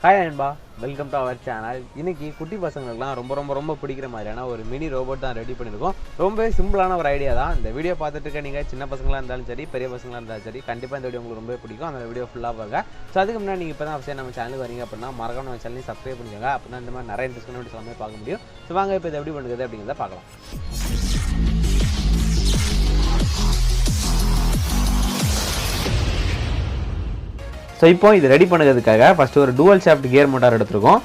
Hi Nanba, welcome to our channel. இன்னைக்கு குட்டி பசங்களுக்குலாம் ரொம்ப பிடிக்கிற மாதிரியான ஒரு மினி ரோபோட் தான் ரெடி பண்ணியிருக்கோம். ரொம்பவே சிம்பிளான ஒரு ஐடியா தான். இந்த வீடியோ பார்த்துட்டு இருக்க நீங்கள் சின்ன பசங்களாக இருந்தாலும் சரி, பெரிய பசங்களாக இருந்தாலும் சரி, கண்டிப்பாக இந்த வீடியோ உங்களுக்கு ரொம்ப பிடிக்கும். அந்த வீடியோ ஃபுல்லாக பாருங்க. ஸோ அதுக்கு முன்னாடி நீங்கள் இப்போ தான் அவசியம் நம்ம சேனலுக்கு வரீங்க அப்படின்னா மறக்காம நம்ம சேனலையும் சப்ஸ்கிரைப் பண்ணிக்கோங்க. அப்போ தான் இந்த மாதிரி நிறைய இன்ட்ரெஸ்ட் வீடியோஸ் எல்லாமே பார்க்க முடியும். ஸோ வாங்க இப்போ இதை எப்படி பண்ணுறது அப்படிங்கிறத பார்க்கலாம். ஸோ இப்போ இது ரெடி பண்ணுறதுக்காக ஃபஸ்ட்டு ஒரு டூவல் ஷாஃப்ட் கியர் மோட்டார் எடுத்துருக்கோம்.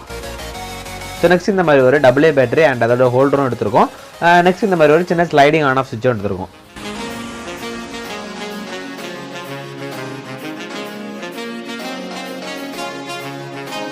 ஸோ நெக்ஸ்ட் இந்த மாதிரி ஒரு AA பேட்டரி அண்ட் அதோட ஹோல்டரும் எடுத்துருக்கோம். நெக்ஸ்ட் இந்த மாதிரி ஒரு சின்ன ஸ்லைடிங் ஆன் ஆஃப் சுவிட்சும் எடுத்துருக்கோம்.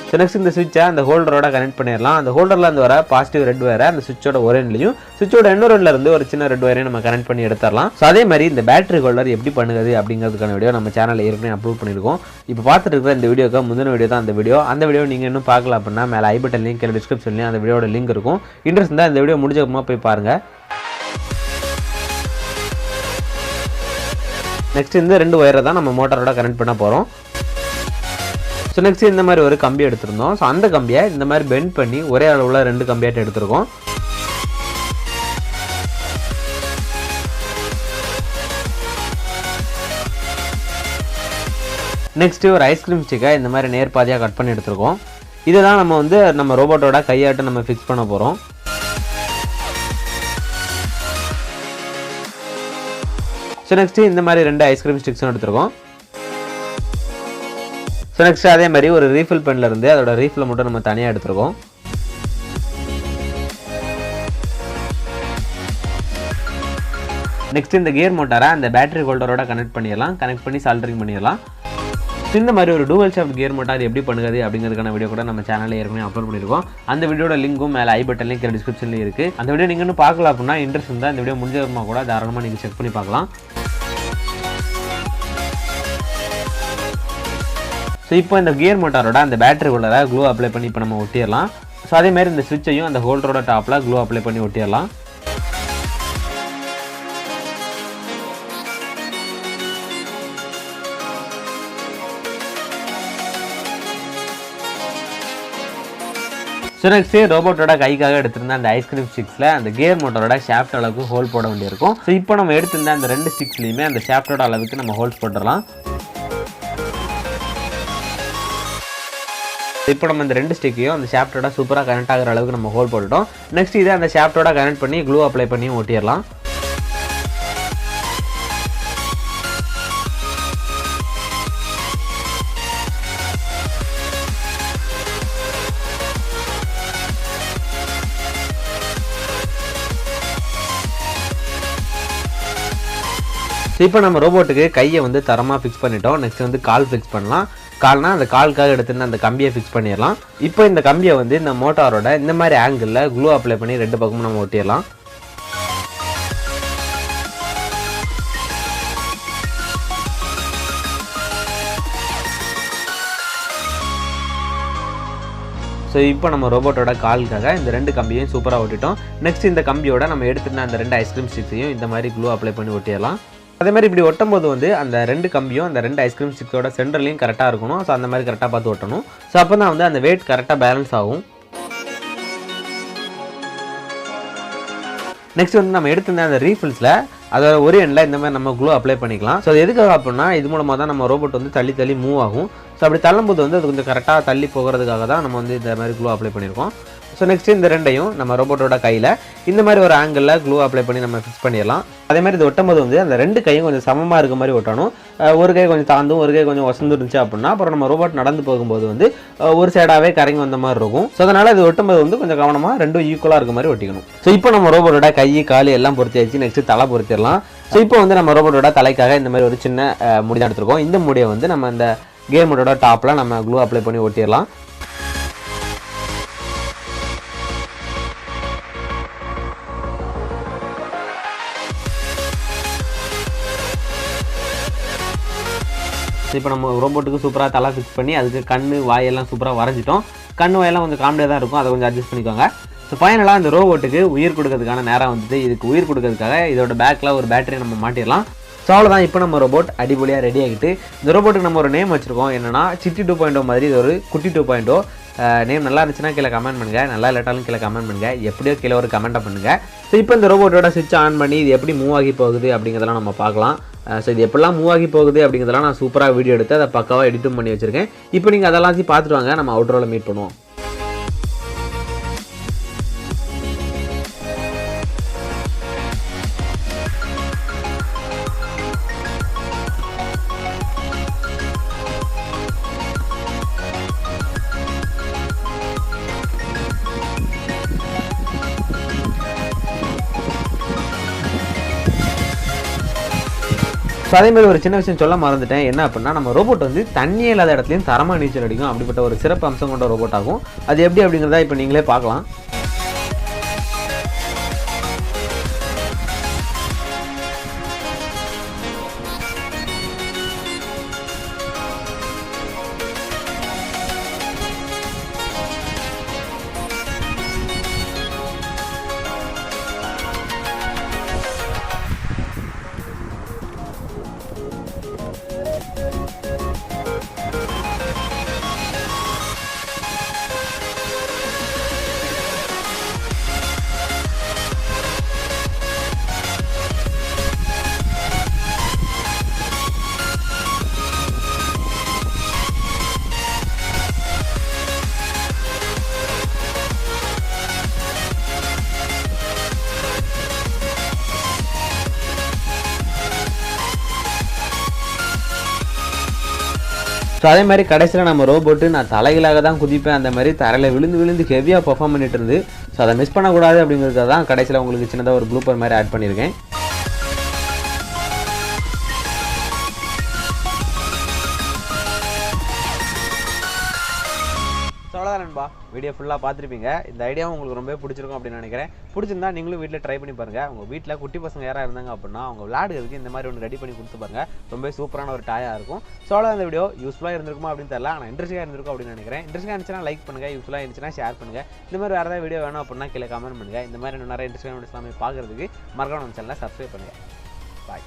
ஸோ நெக்ஸ்ட் இந்த சுவிட்சை அந்த ஹோல்டரோட கனெக்ட் பண்ணிடலாம். அந்த ஹோல்டரில் இருந்து வர பாசிட்டிவ் ரெட் வயரை அந்த சுவிட்சோட ஒரு எண்ட்லையும் சுவிட்சோட இன்னொரு எண்ட்ல இருந்து ஒரு சின்ன ரெட் வயரையும் நம்ம கனெக்ட் பண்ணி எடுத்துடலாம். ஸோ அதே மாதிரி இந்த பேட்டரி ஹோல்டர் எப்படி பண்ணுறது அப்படிங்கிறதுக்கான வீடியோ நம்ம சேனலில் ஏற்கனவே அப்லோட் பண்ணியிருக்கோம். இப்போ பார்த்துட்டு இருக்கிற இந்த வீடியோக்கு முந்தின வீடியோ தான் அந்த வீடியோ நீங்கள் இன்னும் பார்க்கல அப்படின்னா மேலே ஐ பட்டன் லிங்க் டிஸ்கிரிப்ஷன்லையும் அந்த வீடியோட லிங்க் இருக்கும். இன்ட்ரெஸ்ட் இருந்தால் இந்த வீடியோ முடிஞ்சப்பமா போய் பாருங்கள். நெக்ஸ்ட் இந்த ரெண்டு ஒயரை தான் நம்ம மோட்டரோட கனெக்ட் பண்ண போகிறோம். ஸோ நெக்ஸ்ட் இந்த மாதிரி ஒரு கம்பி எடுத்திருந்தோம். ஸோ அந்த கம்பியை இந்த மாதிரி பெண்ட் பண்ணி ஒரே அளவில் ரெண்டு கம்பியாட்டு எடுத்திருக்கோம். நெக்ஸ்ட் ஒரு ஐஸ்கிரீம் ஸ்டிக்கை இந்த மாதிரி நேர்பாதியாக கட் பண்ணி எடுத்திருக்கோம். இதை தான் நம்ம ரோபோட்டோட கையாட்டு நம்ம ஃபிக்ஸ் பண்ண போகிறோம். ஸோ நெக்ஸ்ட் இந்த மாதிரி ரெண்டு ஐஸ்கிரீம் ஸ்டிக்ஸும் எடுத்திருக்கோம். ஸோ நெக்ஸ்ட் அதே மாதிரி ஒரு ரீஃபில் பென்ல இருந்து அதோட ரீஃபில் மட்டும் நம்ம தனியாக எடுத்துருக்கோம். நெக்ஸ்ட் இந்த கியர் மோட்டாரை அந்த பேட்டரி ஹோல்டரோட கனெக்ட் பண்ணிடலாம். கனெக்ட் பண்ணி சால்டரிங் பண்ணிடலாம். இந்த மாதிரி ஒரு டூவல் ஷாஃப்ட் கியர் மோட்டார் எப்படி பண்ணுறது அப்படிங்கிறதுக்கான வீடியோ கூட நம்ம சேனலில் ஏற்கனவே அப்லோட் பண்ணியிருக்கோம். அந்த வீடியோட லிங்க்கும் மேலே ஐ பட்டன்லையும் கீழே டிஸ்கிரிப்ஷன்லேயும் இருக்குது. அந்த வீடியோ நீங்கள் இன்னும் பார்க்கலாம் அப்படின்னா இன்ட்ரெஸ்ட் இருந்தால் இந்த வீடியோ முடிஞ்சவமா கூட தாராளமாக நீங்கள் செக் பண்ணி பார்க்கலாம். ஸோ இப்போ இந்த கியர் மோட்டாரோட அந்த பேட்டரி ஹோல்டரை க்ளூ அப்ளை பண்ணி இப்போ நம்ம ஒட்டிடலாம். ஸோ அதேமாதிரி இந்த ஸ்விட்சையும் அந்த ஹோல்டரோட டாப்பில் க்ளூ அப்ளை பண்ணி ஒட்டிடலாம். ஸோ நெக்ஸ்ட் ரோபோட்டோட கைக்காக எடுத்திருந்த அந்த ஐஸ்கிரீம் ஸ்டிக்ஸில் அந்த கியர் மோட்டரோட ஷாஃப்ட் அளவுக்கு ஹோல் போட வேண்டியிருக்கும். ஸோ இப்போ நம்ம எடுத்திருந்த அந்த ரெண்டு ஸ்டிக்ஸ்லையுமே அந்த ஷாஃப்டோட அளவுக்கு நம்ம ஹோல்ஸ் போட்டுடலாம். இப்போ நம்ம இந்த ரெண்டு ஸ்டிக்கையும் அந்த ஷாஃப்டோட சூப்பராக கனெக்ட் ஆகிற அளவுக்கு நம்ம ஹோல் போட்டுட்டோம். நெக்ஸ்ட் இதை அந்த ஷாஃப்டோட கனெக்ட் பண்ணி க்ளூ அப்ளை பண்ணி ஒட்டிடலாம். இப்போ நம்ம ரோபோட்டுக்கு கையை தரமாக ஃபிக்ஸ் பண்ணிட்டோம். நெக்ஸ்ட் கால் ஃபிக்ஸ் பண்ணலாம். கால்னா அந்த காலுக்காக எடுத்துன்னு அந்த கம்பியை ஃபிக்ஸ் பண்ணிடலாம். இப்போ இந்த கம்பியை இந்த மோட்டாரோட இந்த மாதிரி ஆங்கிளில் க்ளூ அப்ளை பண்ணி ரெண்டு பக்கமும் நம்ம ஒட்டிடலாம். ஸோ இப்போ நம்ம ரோபோட்டோட காலுக்காக இந்த ரெண்டு கம்பியையும் சூப்பராக ஒட்டிட்டோம். நெக்ஸ்ட் இந்த கம்பியோட நம்ம எடுத்துட்டு அந்த ரெண்டு ஐஸ்கிரீம் ஸ்டிக்ஸையும் இந்த மாதிரி க்ளூ அப்ளை பண்ணி ஒட்டிடலாம். அதே மாதிரி இப்படி ஒட்டும் போது அந்த ரெண்டு கம்பியும் அந்த ரெண்டு ஐஸ்கிரீம் ஸ்டிக்ஸோட சென்டர்லையும் கரெக்டாக இருக்கணும். ஸோ அந்த மாதிரி கரெக்டாக பார்த்து ஒட்டணும். ஸோ அப்போ தான் அந்த வெயிட் கரெக்டாக பேலன்ஸ் ஆகும். நெக்ஸ்ட் நம்ம எடுத்திருந்த அந்த ரீஃபில்ஸில் அதோட ஒரு எண்ணில் இந்த மாதிரி நம்ம க்ளூ அப்ளை பண்ணிக்கலாம். ஸோ அது எதுக்காக அப்படின்னா இது மூலமாக தான் நம்ம ரோபோட் தள்ளி மூவ் ஆகும். ஸோ அப்படி தள்ளும்போது அது கொஞ்சம் கரெக்டாக தள்ளி போகிறதுக்காக தான் நம்ம இந்த மாதிரி க்ளூ அப்ளை பண்ணியிருக்கோம். ஸோ நெக்ஸ்ட் இந்த ரெண்டையும் நம்ம ரோபோட்டோட கையில் இந்த மாதிரி ஒரு ஆங்கிளில் க்ளூ அப்ளை பண்ணி நம்ம ஃபிக்ஸ் பண்ணிடலாம். அதே மாதிரி இது ஒட்டும் போது அந்த ரெண்டு கையும் கொஞ்சம் சமமாக இருக்க மாதிரி ஒட்டணும். ஒரு கை கொஞ்சம் தாந்தும் ஒரு கை கொஞ்சம் வசந்துருந்துச்சு அப்படின்னா அப்புறம் நம்ம ரோபோட் நடந்து போகும்போது ஒரு சைடாகவே கறங்கி வந்த மாதிரி இருக்கும். ஸோ அதனால் இது ஒட்டும்போது கொஞ்சம் கவனமாக ரெண்டும் ஈக்குவலாக இருக்க மாதிரி ஒட்டிக்கணும். ஸோ இப்போ நம்ம ரோபோட்டோட கை கால் எல்லாம் பொறுத்தியாச்சு. நெக்ஸ்ட் தலை பொறுத்திடலாம். ஸோ இப்போ நம்ம ரோபோட்டோட தலைக்காக இந்த மாதிரி ஒரு சின்ன முடி தான் எடுத்துருக்கோம். இந்த முடியை நம்ம இந்த கியர் மோட்டரோட டாப்பில் நம்ம க்ளூ அப்ளை பண்ணி ஒட்டிடலாம். இப்போ நம்ம ரோபோட்டுக்கு சூப்பராக தலை ஃபிக்ஸ் பண்ணி அதுக்கு கண் வாயெல்லாம் சூப்பராக வரைஞ்சிட்டோம். கண் வாயெல்லாம் கொஞ்சம் காமெடியாக தான் இருக்கும். அதை கொஞ்சம் அட்ஜஸ்ட் பண்ணிக்கோங்க. ஸோ ஃபைனலாக இந்த ரோபோட்டுக்கு உயிர் கொடுக்கறதுக்கான நேரம் இதுக்கு உயிர் கொடுக்கறதுக்காக இதோட பேக்கில் ஒரு பேட்டரி நம்ம மாட்டிடலாம். ஸோ அவ்வளோதான். இப்போ நம்ம ரோபோட் அடிப்பொலியாக ரெடி ஆகிட்டு இந்த ரோபோட்டுக்கு நம்ம ஒரு நேம் வச்சுருக்கோம். என்னென்னா சிட்டி 2.0 மாதிரி இது ஒரு குட்டி 2.0. நேம் நல்லா இருந்துச்சுன்னா கீழே கமெண்ட் பண்ணுங்கள், நல்லா இல்லாட்டாலும் கீழே கமெண்ட் பண்ணுங்கள், எப்படியோ கீழே ஒரு கமெண்ட்டை பண்ணுங்கள். ஸோ இப்போ இந்த ரோபோட்டோட சுவிட்ச் ஆன் பண்ணி இது எப்படி மூவ் ஆகி போகுது அப்படிங்கிறதெல்லாம் நம்ம பார்க்கலாம். ஸோ இது எப்படிலாம் மூவ் ஆகி போகுது அப்படிங்கிறதெல்லாம் நான் சூப்பராக வீடியோ எடுத்து அதை பக்காவாக எடிட்டும் பண்ணி வச்சுருக்கேன். இப்போ நீங்கள் அதெல்லாம் பார்த்துட்டு வாங்க, நம்ம அவுட்ரோவில் மீட் பண்ணுவோம். ஸோ அதேமாதிரி ஒரு சின்ன விஷயம் சொல்ல மறந்துட்டேன். என்ன அப்படின்னா, நம்ம ரோபோட் வந்து தண்ணியே இல்லாத இடத்துலையும் தரமாக நீச்சல் அடிக்கும். அப்படிப்பட்ட ஒரு சிறப்பு அம்சம் கொண்ட ரோபோட் ஆகும். அது எப்படி அப்படிங்கிறத இப்போ நீங்களே பார்க்கலாம். ஸோ அதே மாதிரி கடைசியில் நம்ம ரோபோட்டு நான் தலைகளாக தான் குதிப்பேன், அந்த மாதிரி தரையில் விழுந்து விழுந்து ஹெவியாக பர்ஃபார்ம் பண்ணிட்டு இருந்து. ஸோ அதை மிஸ் பண்ணக்கூடாது அப்படிங்கிறதுக்காக தான் கடைசியில் உங்களுக்கு சின்னதாக ஒரு ப்ளூப்பர் மாதிரி ஆட் பண்ணியிருக்கேன். அவ்வளோதான் நண்பா, வீடியோ ஃபுல்லாக பார்த்துருப்பீங்க. இந்த ஐடியாவும் உங்களுக்கு ரொம்ப பிடிச்சிருக்கும் அப்படின்னு நினைக்கிறேன். பிடிச்சிருந்தா நீங்களும் வீட்டில் ட்ரை பண்ணி பாருங்கள். உங்கள் வீட்டில் குட்டி பசங்க யாராக இருந்தாங்க அப்படின்னா அவங்க விளையாடுறதுக்கு இந்த மாதிரி ஒன்று ரெடி பண்ணி கொடுத்து பாருங்கள். ரொம்ப சூப்பரான ஒரு டாயாக இருக்கும். ஸோ அவ்வளோ இந்த வீடியோ யூஸ்ஃபுல்லாக இருந்திருக்குமா அப்படின்னு தெரியல, ஆனால் இன்ட்ரெஸ்ட்டாக இருந்திருக்கும் அப்படின்னு நினைக்கிறேன். இன்ட்ரெஸ்ட்டாக இருந்துச்சுன்னா லைக் பண்ணுங்கள், யூஸ்ஃபுல்லாக இருந்துச்சுன்னா ஷேர் பண்ணுங்கள். இந்த மாதிரி வேறு ஏதாவது வீடியோ வேணும் அப்படின்னா கீழே கமெண்ட் பண்ணுங்கள். இந்த மாதிரி நிறைய இன்ட்ரெஸ்ட்டான வீடியோஸ் எல்லாமே பார்க்குறதுக்கு மறக்காம நம்ம சேனலை சப்ஸ்கிரைப் பண்ணுங்கள். பாய்.